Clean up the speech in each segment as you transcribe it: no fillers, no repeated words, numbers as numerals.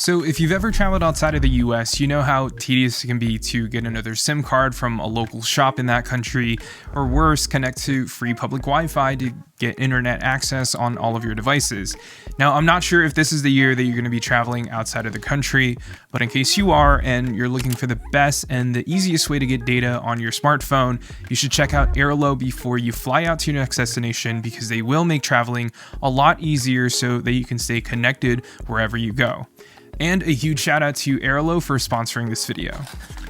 So if you've ever traveled outside of the US, you know how tedious it can be to get another SIM card from a local shop in that country, or worse, connect to free public Wi-Fi to get internet access on all of your devices. Now, I'm not sure if this is the year that you're going to be traveling outside of the country, but in case you are and you're looking for the best and the easiest way to get data on your smartphone, you should check out Airalo before you fly out to your next destination, because they will make traveling a lot easier so that you can stay connected wherever you go. And a huge shout out to Airalo for sponsoring this video.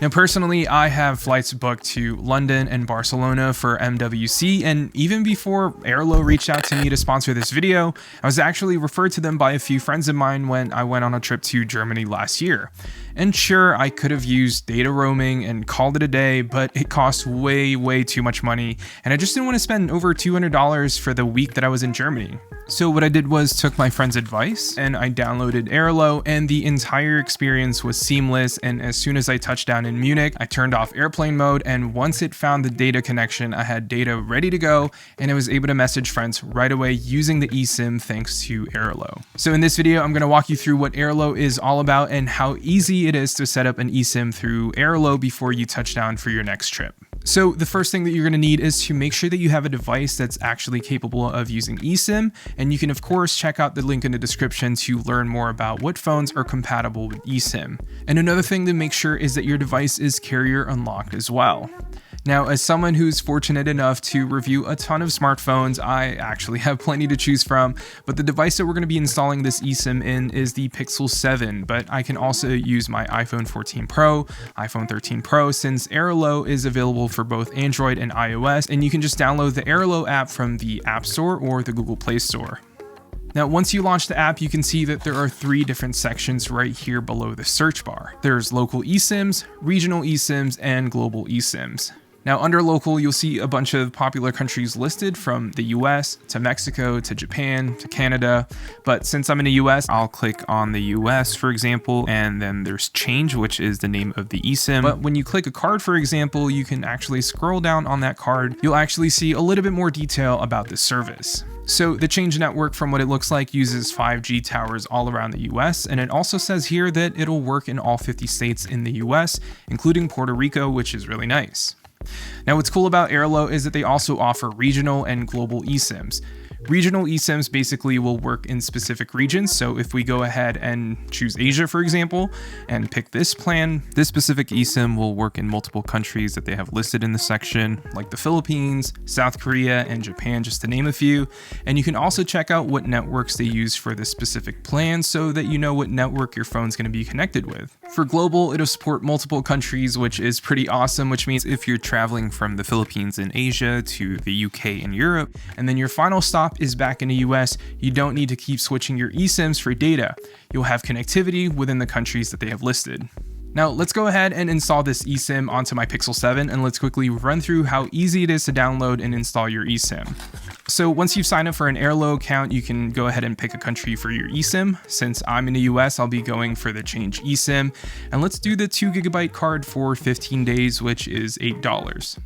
Now, personally, I have flights booked to London and Barcelona for MWC, and even before Airalo reached out to me to sponsor this video, I was actually referred to them by a few friends of mine when I went on a trip to Germany last year. And sure, I could have used data roaming and called it a day, but it cost way too much money, and I just didn't want to spend over $200 for the week that I was in Germany. So what I did was took my friend's advice and I downloaded Airalo, and the entire experience was seamless. And as soon as I touched down in Munich, I turned off airplane mode, and once it found the data connection, I had data ready to go, and I was able to message friends right away using the eSIM thanks to Airalo. So in this video, I'm going to walk you through what Airalo is all about and how easy it is to set up an eSIM through Airalo before you touch down for your next trip. So the first thing that you're going to need is to make sure that you have a device that's actually capable of using eSIM, and you can of course check out the link in the description to learn more about what phones are compatible with eSIM. And another thing to make sure is that your device is carrier unlocked as well. Now, as someone who's fortunate enough to review a ton of smartphones, I actually have plenty to choose from, but the device that we're going to be installing this eSIM in is the Pixel 7, but I can also use my iPhone 14 Pro, iPhone 13 Pro, since Airalo is available for both Android and iOS, and you can just download the Airalo app from the App Store or the Google Play Store. Now, once you launch the app, you can see that there are 3 different sections right here below the search bar. There's local eSIMs, regional eSIMs, and global eSIMs. Now, under local, you'll see a bunch of popular countries listed, from the US to Mexico to Japan to Canada. But since I'm in the US, I'll click on the US, for example, and then there's change, which is the name of the eSIM. But when you click a card, for example, you can actually scroll down on that card. You'll actually see a little bit more detail about this service. So the change network, from what it looks like, uses 5G towers all around the US, and it also says here that it'll work in all 50 states in the US, including Puerto Rico, which is really nice. Now, what's cool about Airalo is that they also offer regional and global eSIMs. Regional eSIMs basically will work in specific regions. So if we go ahead and choose Asia, for example, and pick this plan, this specific eSIM will work in multiple countries that they have listed in the section, like the Philippines, South Korea, and Japan, just to name a few. And you can also check out what networks they use for this specific plan so that you know what network your phone's going to be connected with. For global, it'll support multiple countries, which is pretty awesome, which means if you're traveling from the Philippines and Asia to the UK and Europe, and then your final stop is back in the US, you don't need to keep switching your eSIMs for data. You'll have connectivity within the countries that they have listed. Now, let's go ahead and install this eSIM onto my Pixel 7, and let's quickly run through how easy it is to download and install your eSIM. So once you've signed up for an Airalo account, you can go ahead and pick a country for your eSIM. Since I'm in the US, I'll be going for the change eSIM, and let's do the 2GB card for 15 days, which is $8.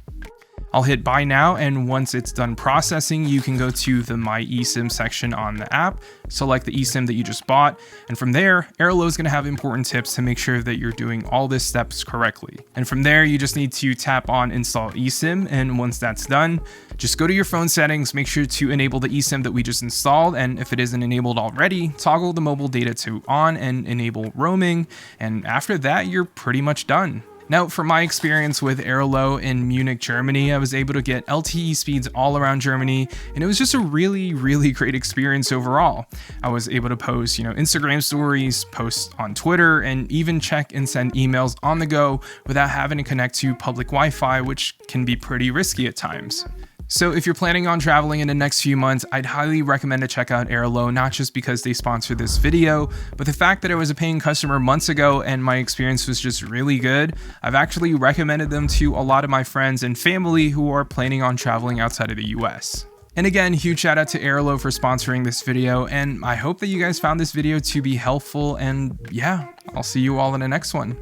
I'll hit buy now, and once it's done processing, you can go to the My eSIM section on the app, select the eSIM that you just bought, and from there, Airalo is going to have important tips to make sure that you're doing all these steps correctly. And from there, you just need to tap on install eSIM, and once that's done, just go to your phone settings, make sure to enable the eSIM that we just installed, and if it isn't enabled already, toggle the mobile data to on and enable roaming, and after that, you're pretty much done. Now, from my experience with Airalo in Munich, Germany, I was able to get LTE speeds all around Germany, and it was just a really great experience overall. I was able to post, Instagram stories, post on Twitter, and even check and send emails on the go without having to connect to public Wi-Fi, which can be pretty risky at times. So if you're planning on traveling in the next few months, I'd highly recommend to check out Airalo, not just because they sponsor this video, but the fact that I was a paying customer months ago and my experience was just really good. I've actually recommended them to a lot of my friends and family who are planning on traveling outside of the US. And again, huge shout out to Airalo for sponsoring this video, and I hope that you guys found this video to be helpful, and yeah, I'll see you all in the next one.